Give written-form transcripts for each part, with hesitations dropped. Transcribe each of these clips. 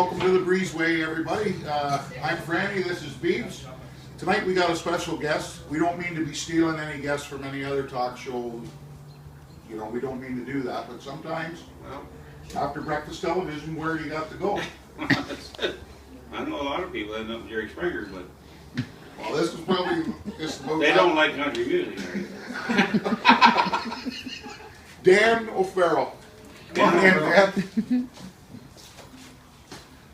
Welcome to the Breezeway, everybody. I'm Franny, this is Beeb'z. Tonight we got a special guest. We don't mean to be stealing any guests from any other talk show. You know, we don't mean to do that, but sometimes, well, after breakfast television, where do you got to go? I know a lot of people end up Jerry Springer, but well, this is probably just about they don't like country music. Dan O'Farrell. Come on in, Dan.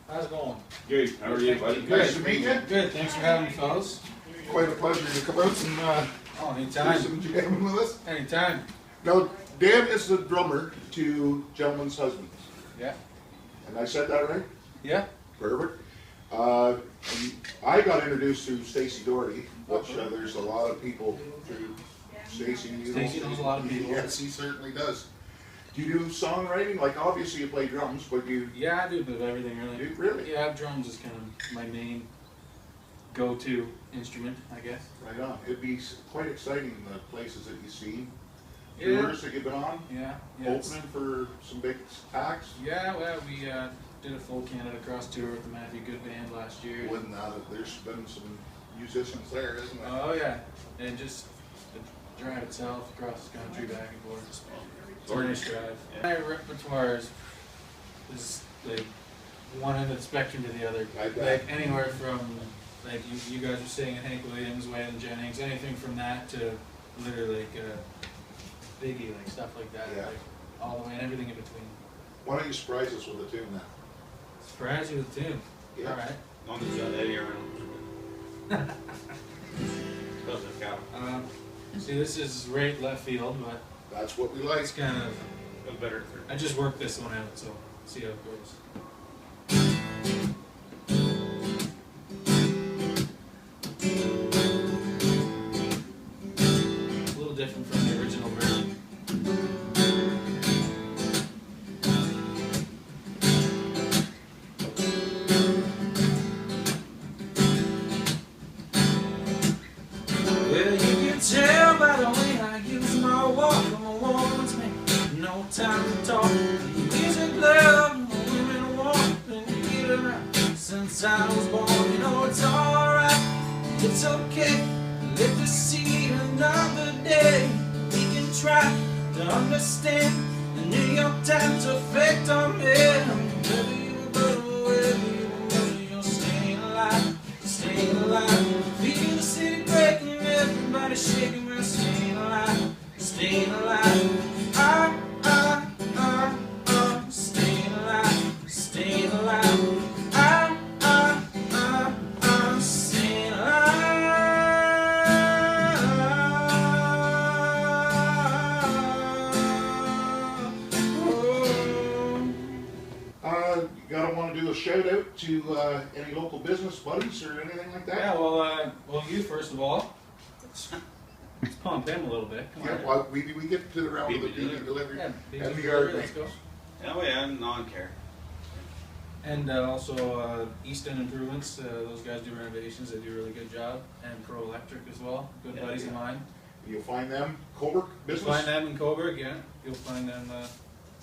How's it going? Good. How are you, buddy? Nice to meet you. Good. Thanks for having me, fellas. Quite a pleasure to come out and do Anytime. some jamming with us. Anytime. Now, Dan is the drummer to Gentleman's Husband. Yeah. And I said that right? Yeah. Perfect. And I got introduced to Stacey Doherty, which there's a lot of people through Stacey. Stacey knows a lot of people. Yes, he certainly does. Do you do songwriting? Like, obviously you play drums, but you... Yeah, I do a bit of everything, really. Do, really? Yeah, drums is kind of my main go-to instrument, I guess. Right on. It'd be quite exciting, the places that you see. Yeah. Tours that you've been on. Yeah. Opening for some big acts. Yeah, well, we did a full Canada Cross tour with the Matthew Good Band last year. Wouldn't that have, there's been some musicians there, isn't there? Oh, yeah. And just the drive itself across the country, back and forth. It's a nice drive. Yeah. My repertoire is like one end of the spectrum to the other. Like anywhere from, like you guys are singing Hank Williams, Waylon Jennings, anything from that to literally like Biggie, like stuff like that. Yeah. Like all the way and everything in between. Why don't you surprise us with a tune now? Surprise you with a tune. Yeah. All right. On the shot Eddie around. Doesn't count. See, this is right left field, but That's what we like. it's kind of. Feel better. I just worked this one out, so see how it goes. A little different from the original version. Well, you can tell by the way I use my walk. I'm a woman's man, no time to talk. Music love, women want and get around. Since I was born, you know it's alright, it's okay. Live to see another day. We can try to understand the New York Times effect on me. Whether you go wherever you whether you're staying alive, staying alive. Feel the city breaking, everybody shaking, we're staying alive, staying alive. Staying alive, staying alive. Staying You gotta want to do a shout out to any local business buddies or anything like that? Yeah, well, you first of all. Let's pump him a little bit. Come Yeah, on. well, we get to the round of the BB delivery Yeah, and the BB, yard let's go. Oh yeah, non-care. And also Easton Improvements, those guys do renovations, they do a really good job. And Pro Electric as well, good buddies of mine. You'll find them, Coburg You'll business. find them in Coburg, yeah. You'll find them,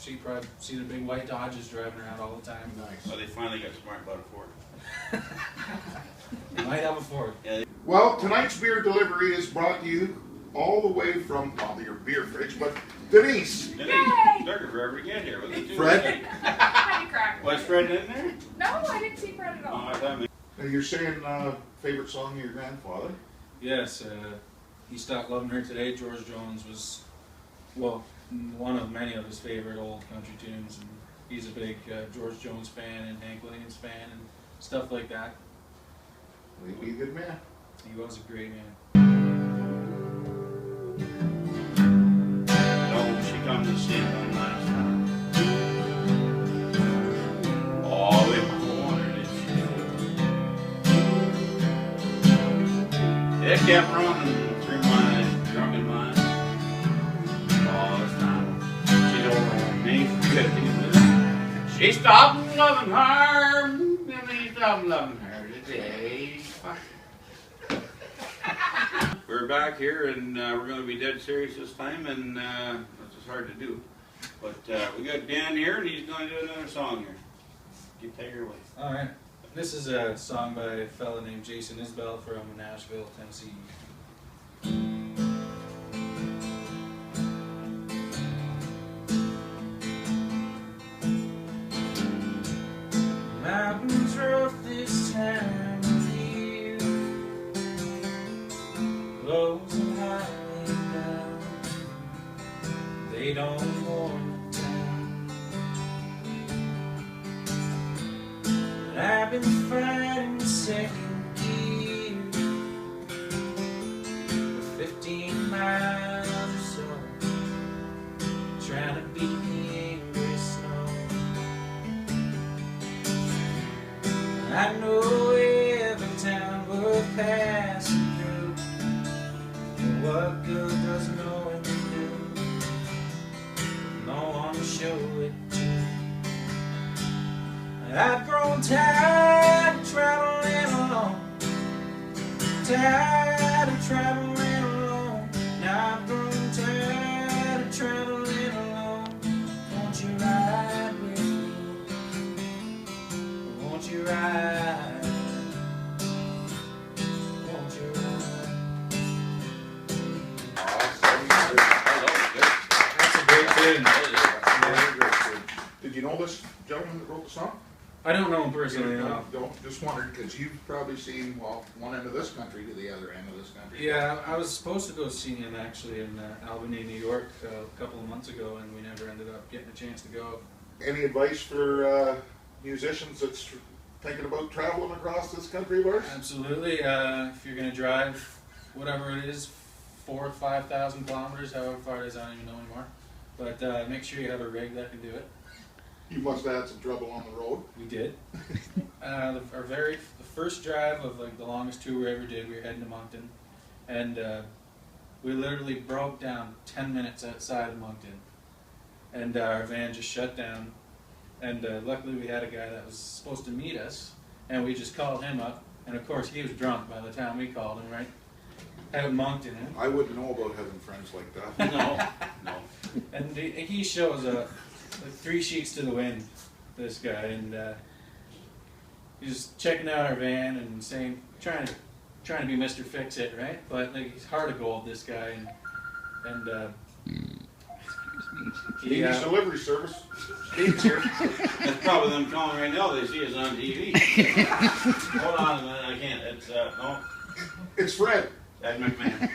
you probably see the big white Dodges driving around all the time. Nice. Oh, they finally got smart about a Ford. You might have a Ford. Yeah. Well, tonight's beer delivery is brought to you all the way from, well, your beer fridge, but Denise. Then Yay! they took her forever to get here. What did they do? Fred? Honey cracker. Was Fred in there? No, I didn't see Fred at Oh, all. I thought maybe. Now you're saying favorite song of your grandfather? Yes, he stopped loving her today. George Jones was, well, one of many of his favorite old country tunes, and he's a big George Jones fan and Hank Williams fan and stuff like that. He'd be a good man. He was a great man. No, she come to see him last time. Oh, they wanted it. It kept running through my drunken mind all this time. She told me for 50 minutes. She stopped loving her, and he stopped loving her today. We're back here, and we're going to be dead serious this time, and it's just hard to do. But we got Dan here, and he's going to do another song here. You take her away. Alright. This is a song by a fella named Jason Isbell from Nashville, Tennessee. Mountains rough this time of year, close the highway down, they don't warn the town. But I've been fighting second gear for 15 miles or so, trying to beat the angry snow. I know every town worth passing through, but what good does knowing do? No one to show it to. I've grown tired of traveling alone, tired of traveling alone. Now I've grown tired of traveling alone. Won't you ride with me? Won't you ride? Won't you ride? That's a great tune. Very great tune. Did you know this gentleman that wrote the song? I don't know him personally, no. Don't, just wondered, because you've probably seen, well, one end of this country to the other end of this country. Yeah, I was supposed to go see him actually in Albany, New York a couple of months ago, and we never ended up getting a chance to go. Any advice for musicians that's thinking about traveling across this country of ours? Absolutely. If you're going to drive, whatever it is, 4,000 or 5,000 kilometers, however far it is, I don't even know anymore. But make sure you have a rig that can do it. You must have had some trouble on the road. We did. The first drive of like the longest tour we ever did, we were heading to Moncton, and we literally broke down 10 minutes outside of Moncton, and our van just shut down. And luckily we had a guy that was supposed to meet us, and we just called him up, and of course he was drunk by the time we called him, right? Out in Moncton, eh? I wouldn't know about having friends like that. No. And he shows up, like 3 sheets to the wind, this guy, and he's checking out our van and saying, trying to be Mr. Fix-It, right? But like he's heart of gold, this guy, and Beeb'z delivery service. Beeb'z here. That's probably them calling right now. They see us on TV. Hold on a minute. I can't. It's no. It's Fred. Ed McMahon.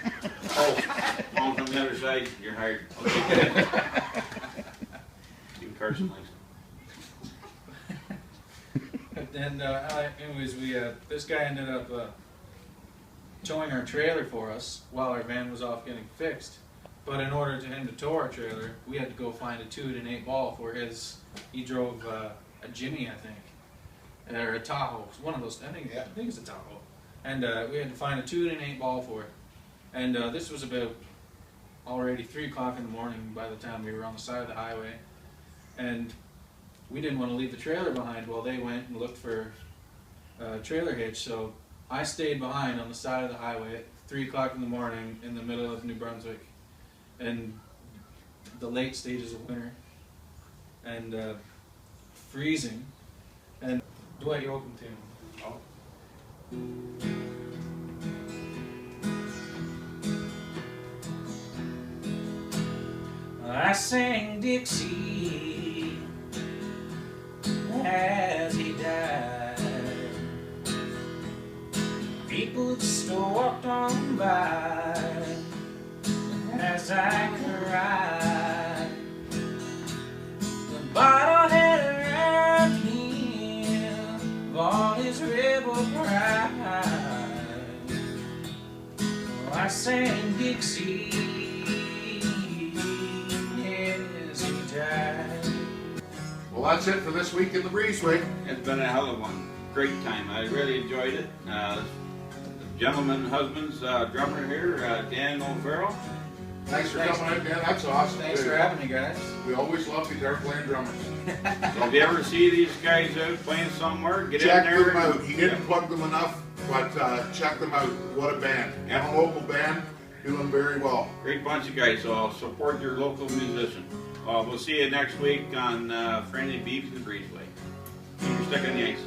Oh, calling from the other side. You're hired. Okay. You Carson likes it. And anyways, this guy ended up towing our trailer for us while our van was off getting fixed. But in order to him to tow our trailer, we had to go find a 2-8 ball for his. He drove a Jimmy, I think, or a Tahoe. One of those. I think it's a Tahoe. And we had to find a 2-8 ball for it. And this was about already 3 o'clock in the morning by the time we were on the side of the highway. And we didn't want to leave the trailer behind while they went and looked for a trailer hitch. So I stayed behind on the side of the highway at 3 o'clock in the morning in the middle of New Brunswick, and the late stages of winter, and freezing. And Dwight, you open tune. Oh. I sang Dixie as he died. People just walked on by as I cried. The bottle had around him of all his rebel pride. Oh, I sang Dixie as he died. Well, that's it for this week in the Breezeway. It's been a hell of one. Great time. I really enjoyed it. The gentleman husband's drummer here, Dan O'Farrell. Thanks for coming out, Dan. That's awesome. Thanks for having me, guys. We always love guitar playing drummers. So if you ever see these guys out playing somewhere, get Check in there. them out. He didn't plug them enough, but check them out. What a band. And a local band doing very well. Great bunch of guys, so I'll support your local musician. We'll see you next week on Franny, Beeb'z, and Breezeway. Stick in the ice.